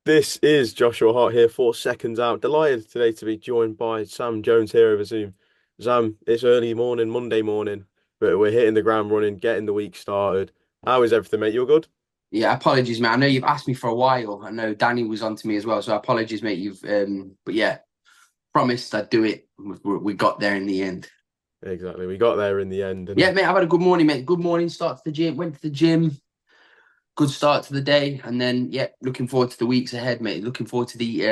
This is Joshua Hart here for Seconds Out. Delighted today to be joined by Sam Jones here over Zoom. Sam, it's early morning, Monday morning, but we're hitting the ground running, getting the week started. How is everything, mate? You all good? Yeah, apologies, mate. I know you've asked me for a while. I know Danny was on to me as well, so apologies, mate. But yeah, promised I'd do it. We got there in the end. Exactly. We got there in the end, Yeah, and mate. I've had a good morning, mate. Good morning. Start to the gym. Went to the gym. Good start to the day, and then yeah, looking forward to the weeks ahead, mate. Looking forward to the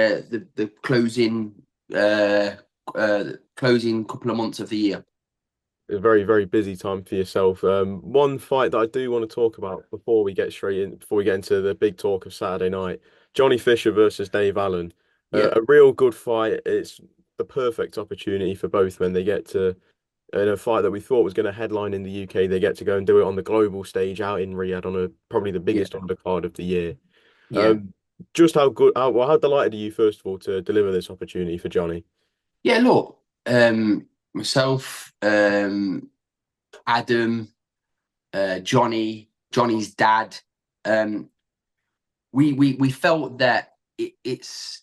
uh closing couple of months of the year. a very, very busy time for yourself. One fight that I do want to talk about before we get into the big talk of Saturday night, Johnny Fisher versus Dave Allen. Yeah, A real good fight. It's the perfect opportunity for both men. They get to in a fight that we thought was going to headline in the UK, they get to go and do it on the global stage out in Riyadh on probably the yeah, biggest undercard of the year. yeah, Um, just how good, how delighted are you, first of all, to deliver this opportunity for Johnny? yeah. Look, myself, Adam, Johnny's dad. Um, we felt that it's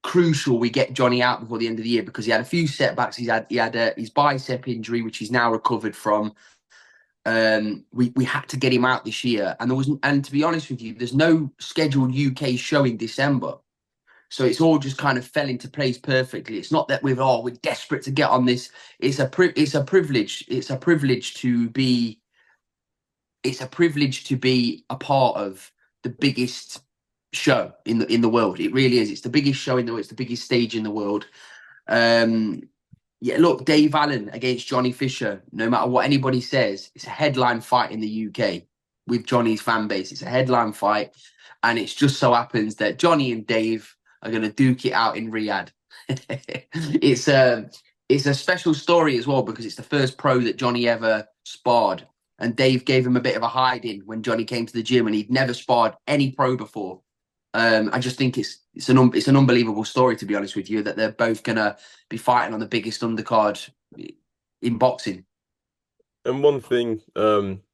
crucial we get Johnny out before the end of the year because he had a few setbacks. He had his bicep injury, which he's now recovered from. We had to get him out this year, and there wasn't. And to be honest with you, there's no scheduled UK show in December, so it's all just kind of fell into place perfectly. It's not that we're desperate to get on this. It's a privilege. It's a privilege to be a part of the biggest show in the world. It really is. It's the biggest show in the world. It's the biggest stage in the world. Um, yeah, look, Dave Allen against Johnny Fisher. No matter what anybody says, it's a headline fight in the UK with Johnny's fan base. It's a headline fight, and it's just so happens that Johnny and Dave are going to duke it out in Riyadh. it's a it's a special story as well because it's the first pro that Johnny ever sparred, and Dave gave him a bit of a hiding when Johnny came to the gym, and he'd never sparred any pro before. I just think it's an unbelievable story, to be honest with you, that they're both gonna be fighting on the biggest undercard in boxing. And one thing,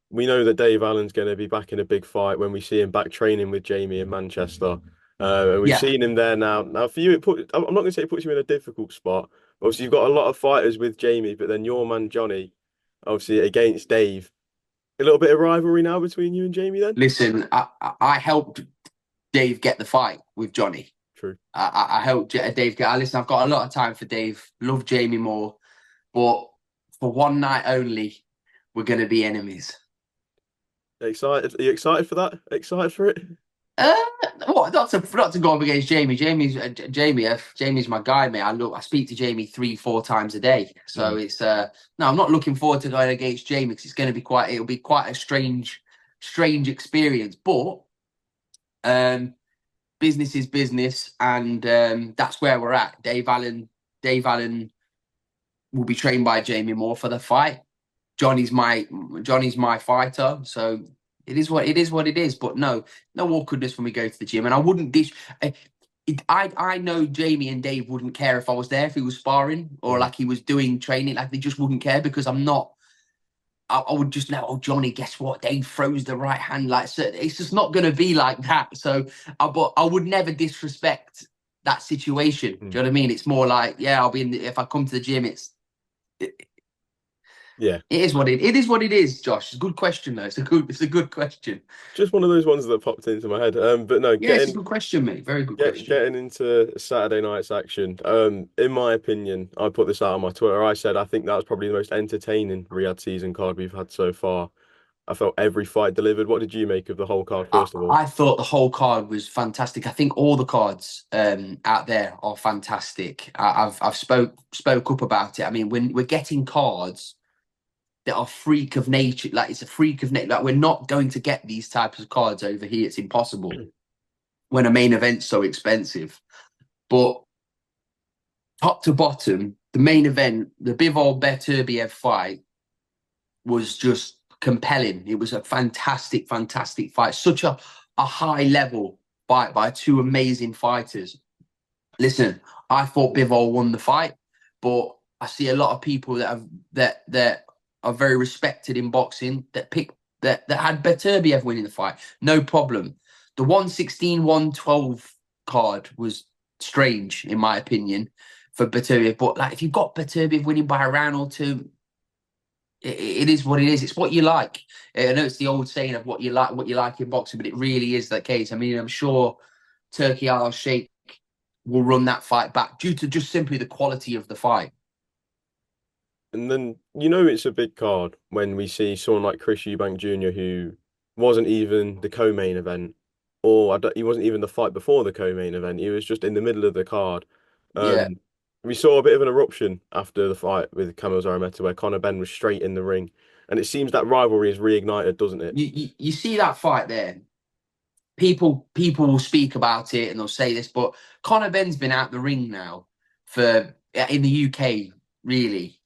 we know that Dave Allen's going to be back in a big fight when we see him back training with Jamie in Manchester. And we've Yeah, seen him there now. Now, for you, I'm not going to say it puts you in a difficult spot. Obviously, you've got a lot of fighters with Jamie, but then your man Johnny, obviously against Dave. A little bit of rivalry now between you and Jamie then? listen, I helped Dave get the fight with Johnny. True. I helped Dave get. Listen, I've got a lot of time for Dave. Love Jamie more, but for one night only, we're gonna be enemies. Excited? Are you excited for that? Excited for it? Uh, what? Not to go up against Jamie. Jamie's my guy, mate. I speak to Jamie 3, 4 times a day. So Mm. it's no, I'm not looking forward to going against Jamie because it's going to be it'll be quite a strange experience. But um, business is business, and that's where we're at. Dave Allen will be trained by Jamie Moore for the fight. Johnny's my Johnny's my fighter, so it is what it is. What it is. But no awkwardness when we go to the gym, and I wouldn't dish. I know Jamie and Dave wouldn't care if I was there if he was sparring or Mm. like he was doing training. Like they just wouldn't care because I'm not. I would just know. Oh, Johnny, guess what? Dave throws the right hand. Like so it's just not going to be like that. So, but I would never disrespect that situation. Do Mm. you know what I mean? It's more like, yeah, I'll be in. If I come to the gym, Yeah. it is what it is. What it is, Josh. It's a good question though. It's a good question. Just one of those ones that popped into my head. But no, Yeah, it's a good question, mate. Very good question. getting into Saturday night's action. In my opinion, I put this out on my Twitter. I said I think that was probably the most entertaining Riyadh season card we've had so far. I felt every fight delivered. What did you make of the whole card, I, first of all? I thought the whole card was fantastic. I think all the cards out there are fantastic. I've spoke up about it. I mean, when we're getting cards that are freak of nature, like it's a freak of nature. Like we're not going to get these types of cards over here. It's impossible when a main event's so expensive. But top to bottom, the main event, the Bivol Beterbiev fight, was just compelling. It was a fantastic fight. Such a high level fight by two amazing fighters. Listen, I thought Bivol won the fight, but I see a lot of people that are very respected in boxing that had Beterbiev winning the fight. No problem. The 116-112 card was strange, in my opinion, for Beterbiev. But like, if you've got Beterbiev winning by a round or two, it is what it is. It's what you like. I know it's the old saying of what you like in boxing, but it really is that case. I mean, I'm sure Turkey Al Sheikh will run that fight back due to just simply the quality of the fight. And then it's a big card when we see someone like Chris Eubank Jr. who wasn't even the co-main event, or he wasn't even the fight before the co-main event. He was just in the middle of the card. Yeah. We saw a bit of an eruption after the fight with Kamil Zarameta, where Conor Benn was straight in the ring, and it seems that rivalry is reignited, doesn't it? You see that fight there. People will speak about it and they'll say this, but Conor Benn's been out the ring now for in the UK really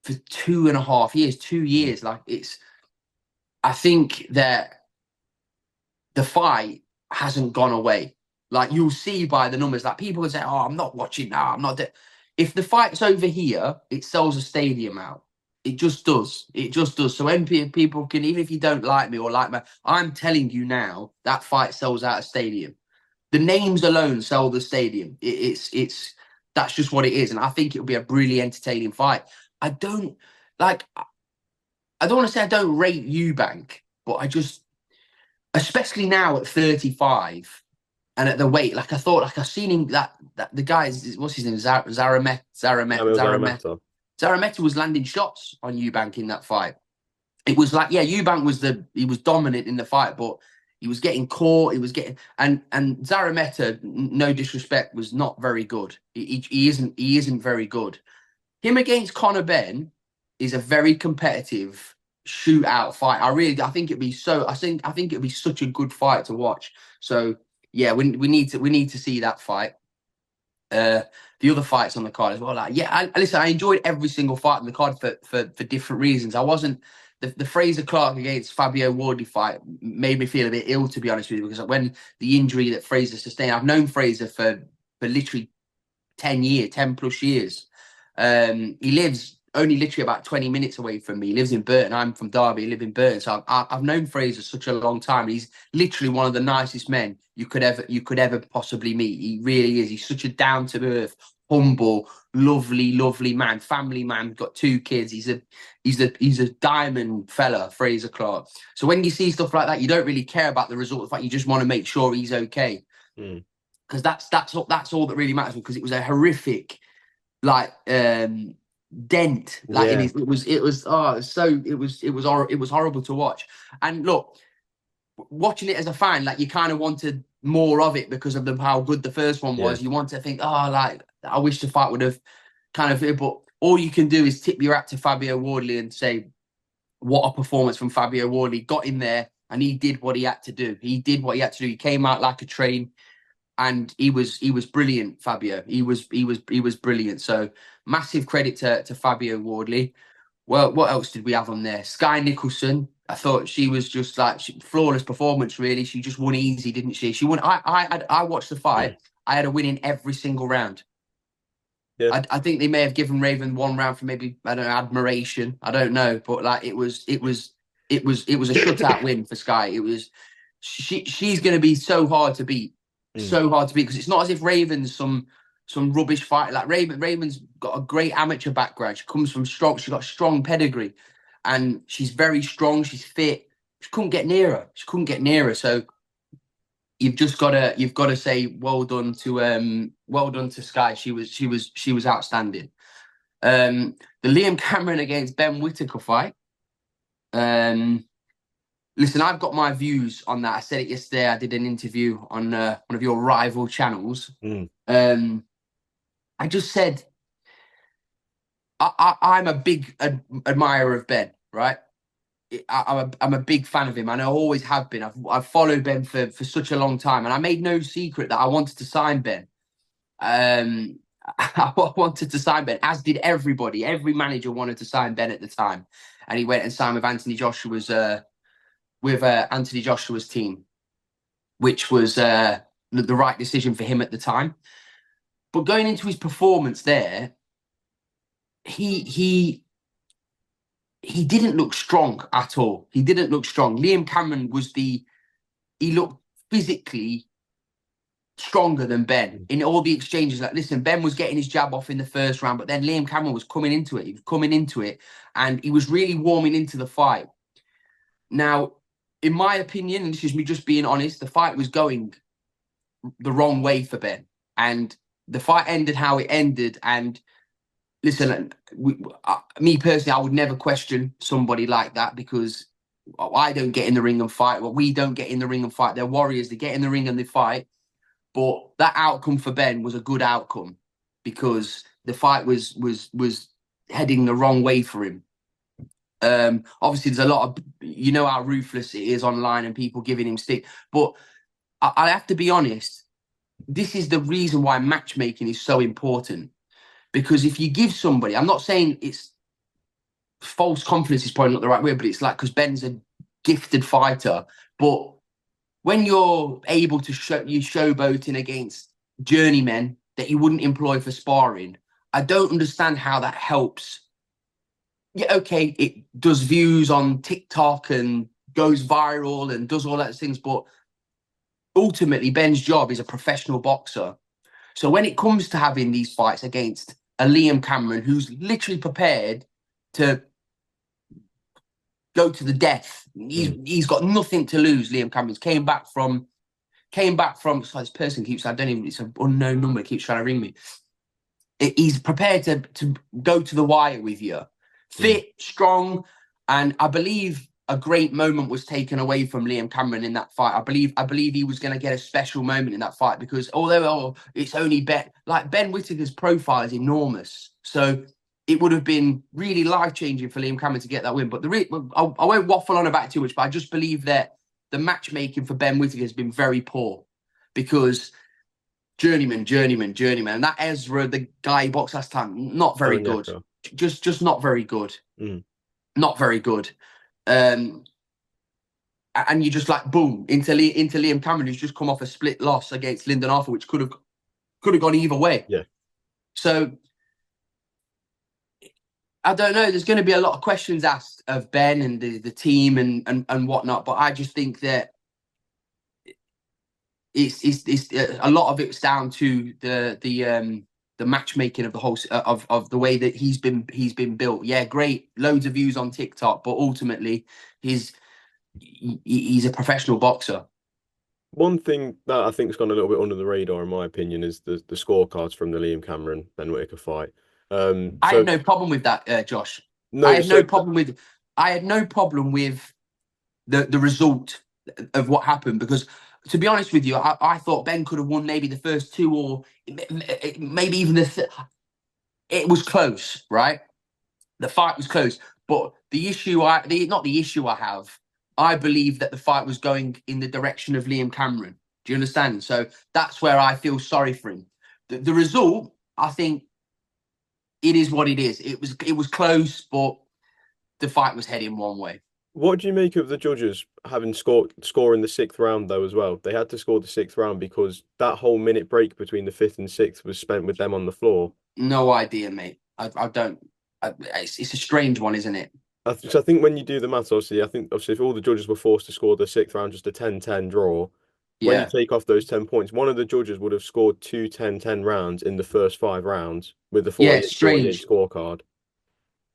for 2.5 years, 2 years. Like I think that the fight hasn't gone away. Like you'll see by the numbers, like people will say, "Oh, I'm not watching now. I'm not." If the fight's over here, it sells a stadium out. It just does. It just does. So people can, even if you don't like me or like me, I'm telling you now that fight sells out a stadium. The names alone sell the stadium. It's that's just what it is, and I think it'll be a really entertaining fight. I don't like. I don't want to say I don't rate Eubank, but I just, especially now at 35 and at the weight, like I thought, like I've seen him that the guy is what's his name, Kamil Zarameta. Zarameta was landing shots on Eubank in that fight. It was like, yeah, Eubank he was dominant in the fight, but he was getting caught. He was getting and Zarameta, no disrespect, was not very good. He isn't very good. Him against Conor Benn is a very competitive shootout fight. I think it'd be such a good fight to watch. So yeah, we need to see that fight. The other fights on the card as well. Like, yeah, listen, I enjoyed every single fight on the card for different reasons. I wasn't the Frazer Clarke against Fabio Wardley fight made me feel a bit ill, to be honest with you, because when the injury that Frazer sustained, I've known Frazer for literally 10 plus years. He lives only literally about 20 minutes away from me. He lives in Burton. I'm from Derby. I live in Burton. So I've known Frazer such a long time. He's literally one of the nicest men you could ever possibly meet. He really is. He's such a down to earth, humble, lovely man, family man. Got 2 kids. He's a diamond fella, Frazer Clarke. So when you see stuff like that, you don't really care about the result. In fact, you just want to make sure he's okay, Mm. because that's all that really matters. Because it was a horrific, like dent, like in Yeah. his, it was horrible to watch. And look, watching it as a fan, like you kind of wanted more of it because of how good the first one Yeah. was. You want to think, oh, like I wish the fight would have kind of, but all you can do is tip your hat to Fabio Wardley and say, what a performance from Fabio Wardley. Got in there and he did what he had to do. He did what he had to do. He came out like a train. And he was brilliant, Fabio. He was brilliant. So massive credit to Fabio Wardley. Well, what else did we have on there? Sky Nicholson. I thought she was just like flawless performance. Really, she just won easy, didn't she? She won. I watched the fight. I had a win in every single round. Yeah. I think they may have given Raven one round for maybe, I don't know, admiration. I don't know, but like it was a shutout win for Sky. It was she's going to be so hard to beat, Mm. so hard to beat, because it's not as if Raven's some rubbish fight. Like Raven's got a great amateur background. She comes from strong. She got strong pedigree, and she's very strong. She's fit. She couldn't get near her. She couldn't get near her. So you've got to say well done to Sky. She was outstanding. The Liam Cameron against Ben Whittaker fight. Listen, I've got my views on that. I said it yesterday. I did an interview on one of your rival channels. Mm. I just said I'm a big admirer of Ben, right? I'm a big fan of him, and I always have been. I've followed Ben for such a long time, and I made no secret that I wanted to sign Ben. I wanted to sign Ben, as did everybody. Every manager wanted to sign Ben at the time, and he went and signed with Anthony Joshua's team, which was the right decision for him at the time. But going into his performance there, he didn't look strong at all. He didn't look strong. Liam Cameron he looked physically stronger than Ben in all the exchanges. Like, listen, Ben was getting his jab off in the first round, but then Liam Cameron was coming into it. He was coming into it, and he was really warming into the fight. Now, in my opinion, and this is me just being honest, the fight was going the wrong way for Ben, and the fight ended how it ended. And listen, me personally, I would never question somebody like that, because I don't get in the ring and fight. Well, we don't get in the ring and fight. They're warriors. They get in the ring and they fight. But that outcome for Ben was a good outcome, because the fight was heading the wrong way for him. Obviously, there's a lot of, you know how ruthless it is online and people giving him stick. But I have to be honest, this is the reason why matchmaking is so important. Because if you give somebody, I'm not saying it's false confidence is probably not the right word, but it's like, because Ben's a gifted fighter, but when you're able to showboating against journeymen that you wouldn't employ for sparring, I don't understand how that helps. Yeah, okay, it does views on TikTok and goes viral and does all those things, but ultimately Ben's job is a professional boxer. So when it comes to having these fights against a Liam Cameron, who's literally prepared to go to the death, he's got nothing to lose. Liam Cameron's came back from. So this person keeps, I don't even, it's an unknown number, keeps trying to ring me. He's prepared to go to the wire with you, fit, strong, and I believe a great moment was taken away from Liam Cameron in that fight. I believe he was going to get a special moment in that fight, because although it's only Ben Whittaker's profile is enormous, so it would have been really life-changing for Liam Cameron to get that win. But I won't waffle on about it too much, but I just believe that the matchmaking for Ben Whittaker has been very poor, because journeyman. And that Ezra, the guy he boxed last time, not very good. Just not very good. Not very good. And you just like, boom, into Liam Cameron, who's just come off a split loss against Lyndon Arthur, which could have gone either way. Yeah. So I don't know. There's going to be a lot of questions asked of Ben and the team and whatnot, but I just think that it's a lot of it's down to the matchmaking of the whole of the way that he's been built. Yeah, great, loads of views on TikTok, but ultimately he's a professional boxer. One thing that I think has gone a little bit under the radar, in my opinion, is the scorecards from the Liam Cameron Ben Whittaker fight. I had no problem with that, Josh. No, I had no problem with the result of what happened, because to be honest with you, I thought Ben could have won maybe the first two, or maybe even it was close, right? The fight was close, but I believe that the fight was going in the direction of Liam Cameron. Do you understand? So that's where I feel sorry for him. The result, I think, it is what it is. It was close, but the fight was heading one way. What do you make of the judges having scoring the sixth round though as well? They had to score the sixth round because that whole minute break between the fifth and sixth was spent with them on the floor. No idea, mate. I don't. It's a strange one, isn't it? So I think when you do the maths, obviously, if all the judges were forced to score the sixth round, just a 10-10 draw, when you Yeah. take off those 10 points, one of the judges would have scored two 10-10 rounds in the first 5 rounds with the Yeah, 48 strange. scorecard.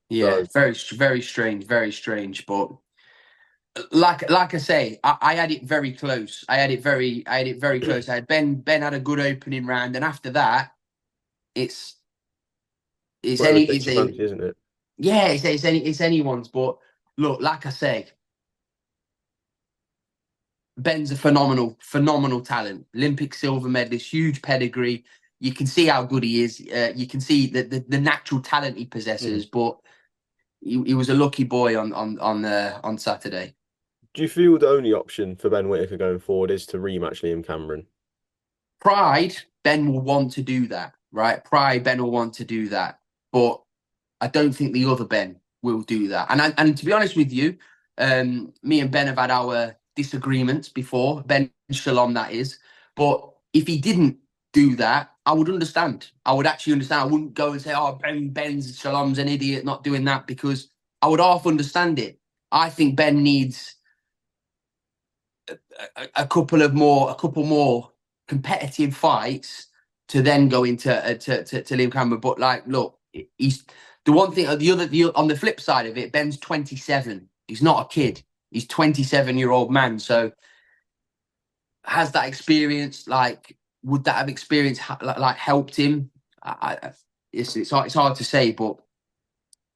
Yeah, So very strange, very strange. But like I say, I had it very close. I had it very close. I had Ben had a good opening round, and after that, it's whatever takes your fancy, isn't it? yeah, it's anyone's. But look, like I say, Ben's a phenomenal talent. Olympic silver medalist, huge pedigree. You can see how good he is. You can see the natural talent he possesses. But he was a lucky boy on Saturday. Do you feel the only option for Ben Whittaker going forward is to rematch Liam Cameron? Pride, Ben will want to do that, right? Pride, Ben will want to do that. But I don't think the other Ben will do that. And to be honest with you, me and Ben have had our disagreements before. Ben Shalom, that is. But if he didn't do that, I would understand. I would actually understand. I wouldn't go and say, oh, Ben's Shalom's an idiot not doing that, because I would half understand it. I think Ben needs a couple more competitive fights to then go into to Liam Cameron. But like, look, he's the one thing. On the flip side of it, Ben's 27. He's not a kid. He's 27-year-old man. So has that experience, like, would that have experience like helped him? It's hard to say, but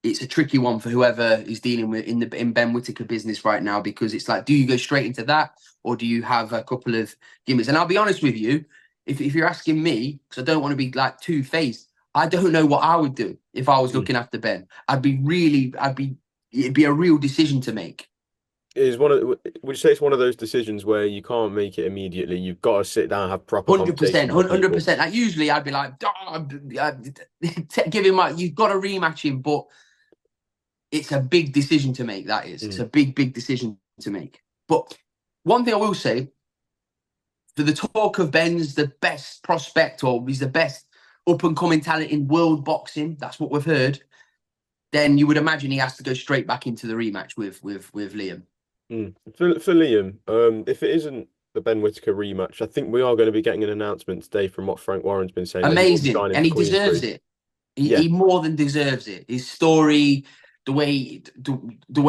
it's a tricky one for whoever is dealing with in Ben Whittaker business right now, because it's like, do you go straight into that, or do you have a couple of gimmicks? And I'll be honest with you, if you're asking me, because I don't want to be like two-faced, I don't know what I would do if I was looking after Ben. It'd be a real decision to make. Would you say it's one of those decisions where you can't make it immediately? You've got to sit down and have proper 100%, conversations with people. 100%. Like, usually I'd be like, give him you've got to rematch him, but it's a big decision to make. That is, it's a big decision to make. But one thing I will say, for the talk of Ben's the best prospect, or he's the best up and coming talent in world boxing, that's what we've heard, then you would imagine he has to go straight back into the rematch with Liam. For Liam, if it isn't the Ben Whittaker rematch, I think we are going to be getting an announcement today from what Frank Warren's been saying. Amazing, and he deserves it. He more than deserves it. His story, the way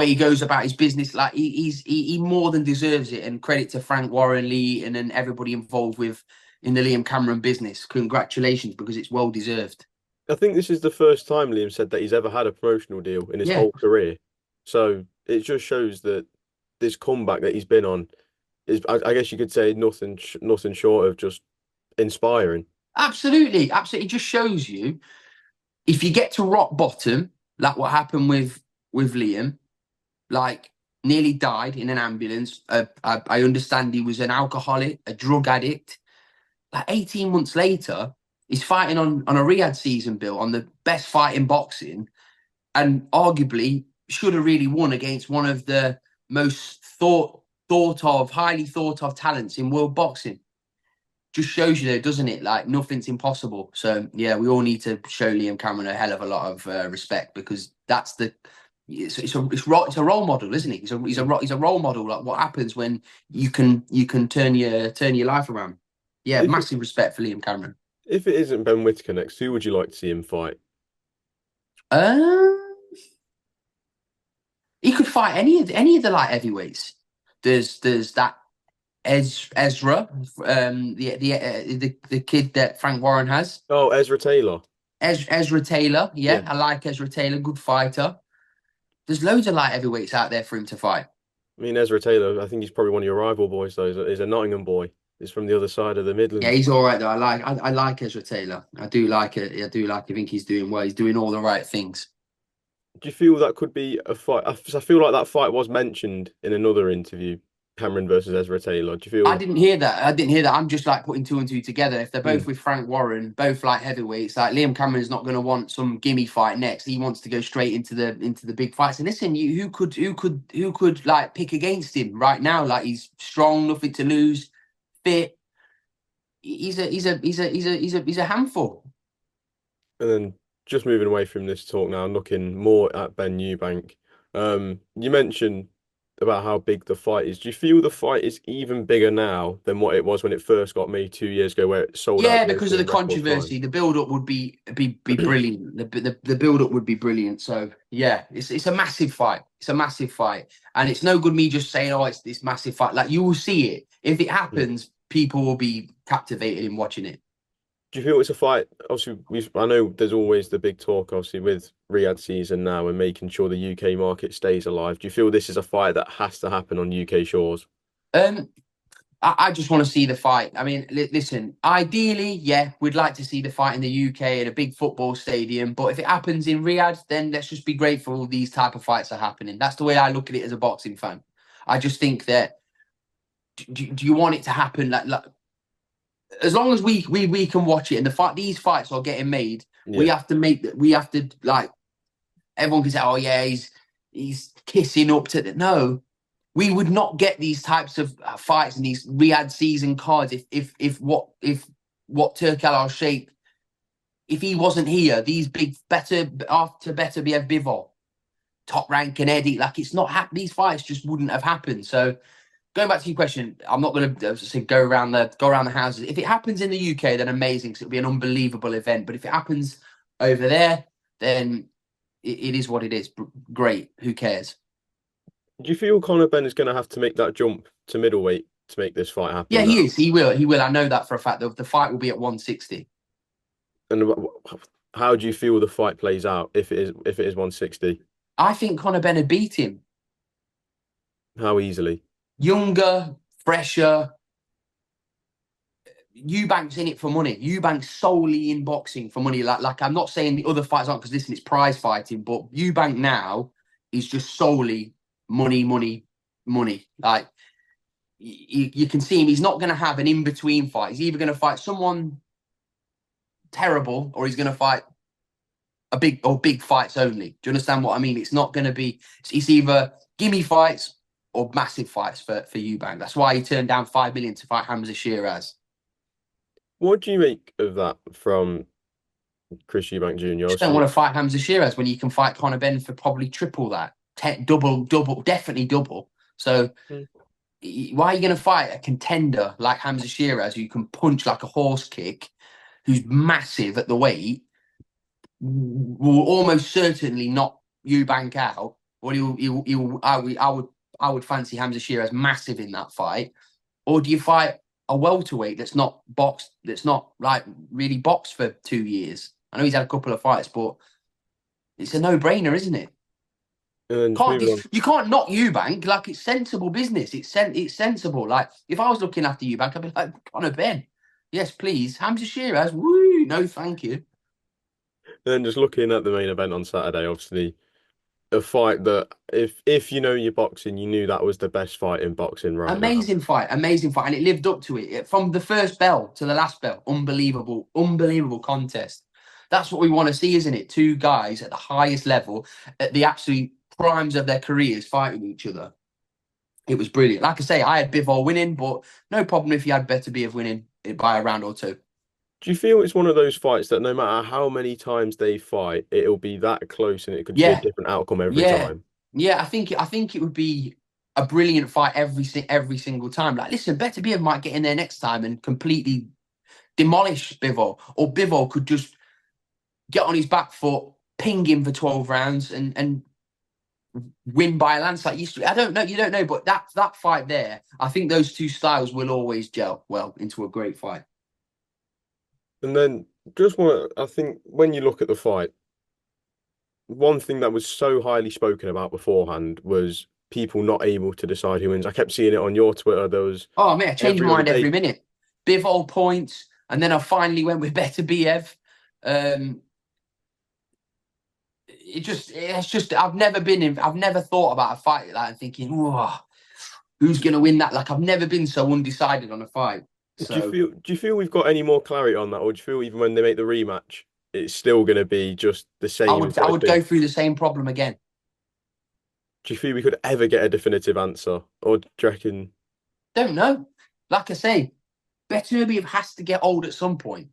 he goes about his business, like he more than deserves it. And credit to Frank Warren, Lee, and then everybody involved in the Liam Cameron business. Congratulations, because it's well deserved. I think this is the first time Liam said that he's ever had a promotional deal in his whole career. So it just shows that this comeback that he's been on is, I guess you could say, nothing short of just inspiring. Absolutely. It just shows you, if you get to rock bottom, like what happened with Liam, like nearly died in an ambulance. I understand he was an alcoholic, a drug addict. Like 18 months later, he's fighting on a Riyadh season, Bill, on the best fight in boxing, and arguably should have really won against one of the most highly thought of talents in world boxing. Just shows you, though, doesn't it? Like, nothing's impossible. So yeah, we all need to show Liam Cameron a hell of a lot of respect, because that's it's a role model, isn't it? He's a role model. Like, what happens when you can turn your life around. Yeah, massive respect for Liam Cameron. If it isn't Ben Whittaker next, who would you like to see him fight? He could fight any of the light heavyweights. There's that Ezra, the kid that Frank Warren has. Oh, Ezra Taylor. Ezra Taylor, yeah, I like Ezra Taylor, good fighter. There's loads of light heavyweights out there for him to fight. I mean, Ezra Taylor, I think he's probably one of your rival boys, though. He's a Nottingham boy. He's from the other side of the Midlands. Yeah, he's all right, though. I like Ezra Taylor. I do like it. I think he's doing well. He's doing all the right things. Do you feel that could be a fight? I feel like that fight was mentioned in another interview, Cameron versus Ezra Taylor. Do you feel? I didn't hear that. I'm just like putting two and two together. If they're both with Frank Warren, both light heavyweights, like Liam Cameron's not going to want some gimme fight next. He wants to go straight into the big fights. And listen, who could like pick against him right now? Like, he's strong, nothing to lose, fit. He's a handful. And then just moving away from this talk now, looking more at Ben Eubank. You mentioned about how big the fight is. Do you feel the fight is even bigger now than what it was when it first got made 2 years ago, where it sold out? Yeah, because of the controversy, the build-up would be brilliant. The build-up would be brilliant. So yeah, it's a massive fight. It's a massive fight, and it's no good me just saying, "Oh, it's this massive fight." Like, you will see it if it happens. People will be captivated in watching it. Do you feel it's a fight? Obviously, I know there's always the big talk, obviously, with Riyadh season now and making sure the UK market stays alive. Do you feel this is a fight that has to happen on UK shores? I just want to see the fight. I mean, listen, ideally, yeah, we'd like to see the fight in the UK at a big football stadium. But if it happens in Riyadh, then let's just be grateful these type of fights are happening. That's the way I look at it as a boxing fan. I just think that, do you want it to happen like as long as we can watch it, and these fights are getting made, we have to like, everyone can say, oh yeah, he's kissing up to no, we would not get these types of fights and these Riyadh season cards if what Turk Al-Sheikh, if he wasn't here, these big Artur Beterbiev, Bivol, Top Rank and Eddie, like, it's not these fights just wouldn't have happened. So going back to your question, I'm not going to say go around the houses. If it happens in the UK, then amazing, because it'll be an unbelievable event. But if it happens over there, then it is what it is. Great, who cares? Do you feel Conor Benn is going to have to make that jump to middleweight to make this fight Yeah, happen he now? is. He will. He will. I know that for a fact. The fight will be at 160. And how do you feel the fight plays out if it is 160? I think Conor Benn beat him. How easily? Younger, fresher. Eubank's in it for money. Eubank's solely in boxing for money. Like I'm not saying the other fights aren't, because listen, it's prize fighting, but Eubank now is just solely money, money, money. Like you can see him. He's not going to have an in between fight. He's either going to fight someone terrible or he's going to fight big fights only. Do you understand what I mean? It's not going to be. It's either gimme fights or massive fights for Eubank. That's why he turned down 5 million to fight Hamza Shiraz. What do you make of that from Chris Eubank Jr.? Just don't Obviously, want to fight Hamza Shiraz when you can fight Conor Benn for probably triple that, double, definitely double. So mm, why are you going to fight a contender like Hamza Shiraz, who can punch like a horse kick, who's massive at the weight, will almost certainly knock Eubank out? Or I would fancy Hamza Shiraz massive in that fight. Or do you fight a welterweight that's not boxed, that's not like really boxed for 2 years? I know he's had a couple of fights, but it's a no-brainer, isn't it? and then just Can't moving on. you can't knock Eubank. Like, it's sensible business. It's sensible. Like, if I was looking after Eubank, I'd be like, Conor Benn, yes, please. Hamza Shiraz, woo, no, thank you. And then just looking at the main event on Saturday, obviously a fight that if you know your boxing, you knew that was the best fight in boxing right now. Amazing fight, and it lived up to it. From the first bell to the last bell. Unbelievable contest. That's what we want to see, isn't it? Two guys at the highest level, at the absolute primes of their careers, fighting each other. It was brilliant. Like I say, I had Bivol winning, but no problem if you had Beterbiev winning it by a round or two. Do you feel it's one of those fights that no matter how many times they fight, it'll be that close and it could be a Yeah, different outcome every yeah, time? yeah. I think it would be a brilliant fight every single time. Like, listen, Beterbiev might get in there next time and completely demolish Bivol, or Bivol could just get on his back foot, ping him for 12 rounds, and win by a landslide. I don't know, you don't know, but that fight there, I think those two styles will always gel well into a great fight. And then I think when you look at the fight, one thing that was so highly spoken about beforehand was people not able to decide who wins. I kept seeing it on your Twitter. There was Oh man, I change every my other mind every day. minute. Bivol points, and then I finally went with Beterbiev. Um, it's just I've never thought about a fight like that and thinking, oh, who's gonna win that? Like, I've never been so undecided on a fight. So Do you feel we've got any more clarity on that, or do you feel even when they make the rematch, it's still going to be just the I same would I sort of would go thing? through the same problem again. Do you feel we could ever get a definitive answer, or do you reckon? Don't know. Like I say, Beterbiev has to get old at some point.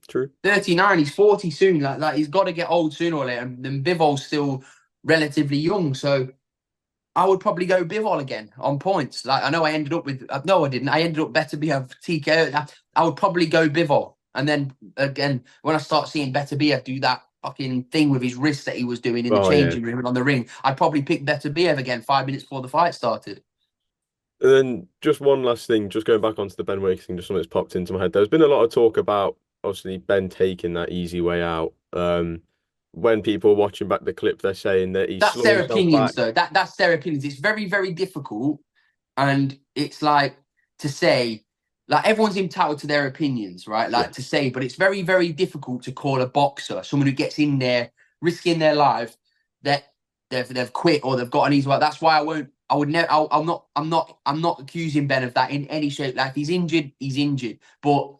True. 39, he's 40 soon. Like he's got to get old sooner or later. And then Bivol's still relatively young. So I would probably go Bivol again on points. Like, I know I ended up with no, I didn't. I ended up Beterbiev TKO. I would probably go Bivol. And then again, when I start seeing Beterbiev do that fucking thing with his wrist that he was doing in the Oh yeah. changing room and on the ring, I'd probably pick Beterbiev again 5 minutes before the fight started. And then just one last thing, just going back onto the Ben Whittaker thing, just something that's popped into my head. There's been a lot of talk about obviously Ben taking that easy way out. When people are watching back the clip, they're saying that he's That's slung their himself opinions, back. though. That's their opinions. It's very, very difficult, and it's like to say, like, everyone's entitled to their opinions, right? Yeah. Like, to say, but it's very, very difficult to call a boxer, someone who gets in there, risking their life, that they've quit or they've got an easy way. That's why I won't. I would never. I'm not accusing Ben of that in any shape. Like, if he's injured, he's injured. But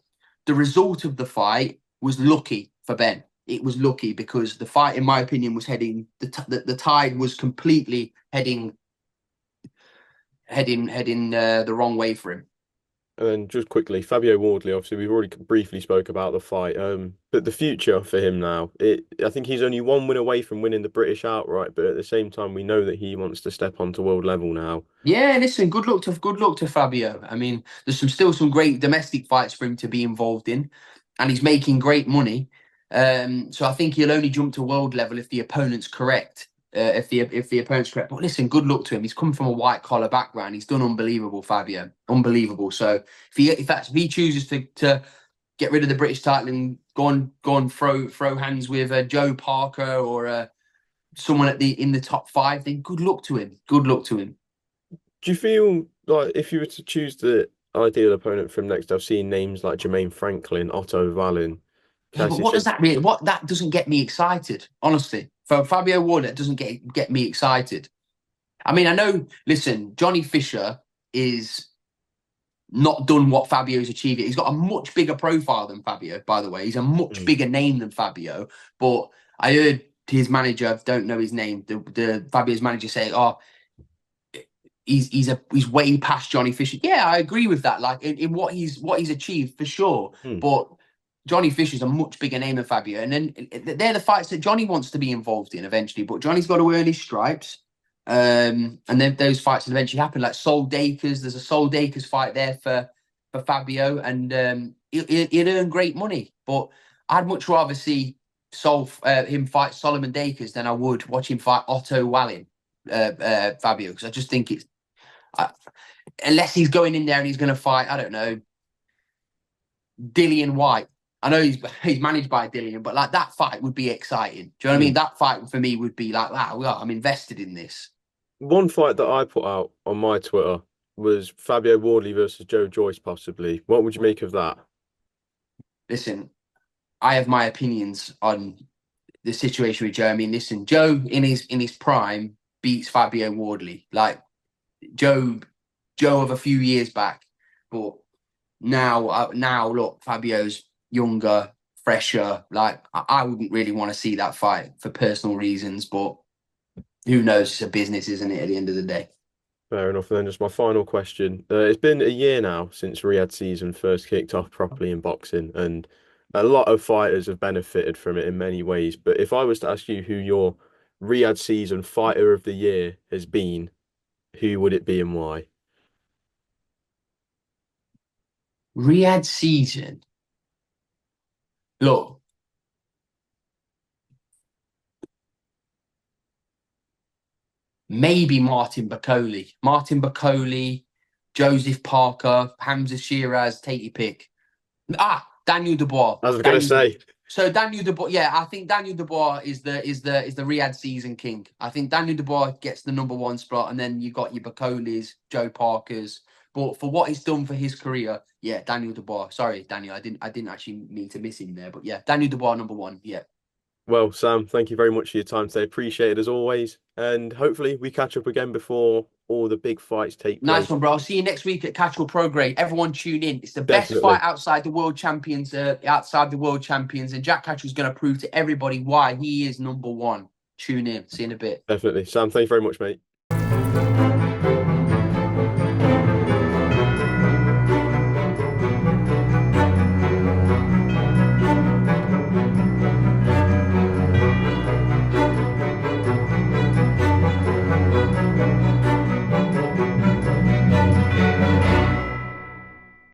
the result of the fight was lucky for Ben. It was lucky because the fight, in my opinion, was heading. The tide was completely heading the wrong way for him. And then just quickly, Fabio Wardley, obviously we've already briefly spoke about the fight. But the future for him now, I think he's only one win away from winning the British outright, but at the same time we know that he wants to step onto world level now. Yeah, listen, good luck to Fabio. I mean, there's still some great domestic fights for him to be involved in, and he's making great money. So I think he'll only jump to world level if the opponent's correct. If the opponent's correct. But listen, good luck to him. He's come from a white collar background. He's done unbelievable, Fabio. Unbelievable. So if he chooses to get rid of the British title and go on throw hands with Joe Parker or someone in the top five, then good luck to him. Good luck to him. Do you feel like if you were to choose the ideal opponent from next, I've seen names like Jermaine Franklin, Otto Wallin, Yeah, but Cassie what does said, that mean? What that doesn't get me excited, honestly. For Fabio Wardley, it doesn't get me excited. I mean, I know. Listen, Johnny Fisher is not done what Fabio's achieved. He's got a much bigger profile than Fabio, by the way. He's a much mm, bigger name than Fabio. But I heard his manager, I don't know his name, the Fabio's manager say, "Oh, he's way past Johnny Fisher." Yeah, I agree with that. Like in what he's achieved for sure. mm, But Johnny Fisher's a much bigger name than Fabio, and then they're the fights that Johnny wants to be involved in eventually. But Johnny's got to earn his stripes, and then those fights will eventually happen. Like Sol Dakers, there's a Sol Dakers fight there for Fabio, and he'll earn great money. But I'd much rather see him fight Solomon Dakers than I would watch him fight Otto Wallin, Fabio, because I just think it's unless he's going in there and he's going to fight, I don't know, Dillian White. I know he's managed by Dillian, but like that fight would be exciting. Do you know what I mean? mm. That fight for me would be like, wow, I'm invested in this. One fight that I put out on my Twitter was Fabio Wardley versus Joe Joyce, possibly. What would you make of that? Listen, I have my opinions on the situation with Joe. I mean, listen, Joe in his prime beats Fabio Wardley. Like Joe of a few years back, but now look, Fabio's younger, fresher. Like I wouldn't really want to see that fight for personal reasons, but who knows? It's a business, isn't it? At the end of the day, Fair enough. And then just my final question. It's been a year now since Riyadh season first kicked off properly in boxing, and a lot of fighters have benefited from it in many ways. But if I was to ask you who your Riyadh season fighter of the year has been, who would it be and why? Riyadh season. Look, maybe Martin Bakoli, Joseph Parker, Hamza Shiraz. Take your pick. Daniel Dubois. I was gonna say, So Daniel Dubois, yeah, I think Daniel Dubois is the Riyadh season king. I think Daniel Dubois gets the number one spot, and then you got your Bacolis, Joe Parkers. But for what he's done for his career, yeah, Daniel Dubois. Sorry, Daniel, I didn't actually mean to miss him there, but yeah, Daniel Dubois number one. Yeah, well, Sam, thank you very much for your time today. Appreciate it as always, and hopefully we catch up again before all the big fights take nice place. one, bro. I'll see you next week at Catchwell Pro Grade. Everyone tune in. It's the best fight Definitely, outside the world champions. And Jack Catchwell's going to prove to everybody why he is number one. Tune in. See you in a bit. definitely. Sam, thank you very much, mate.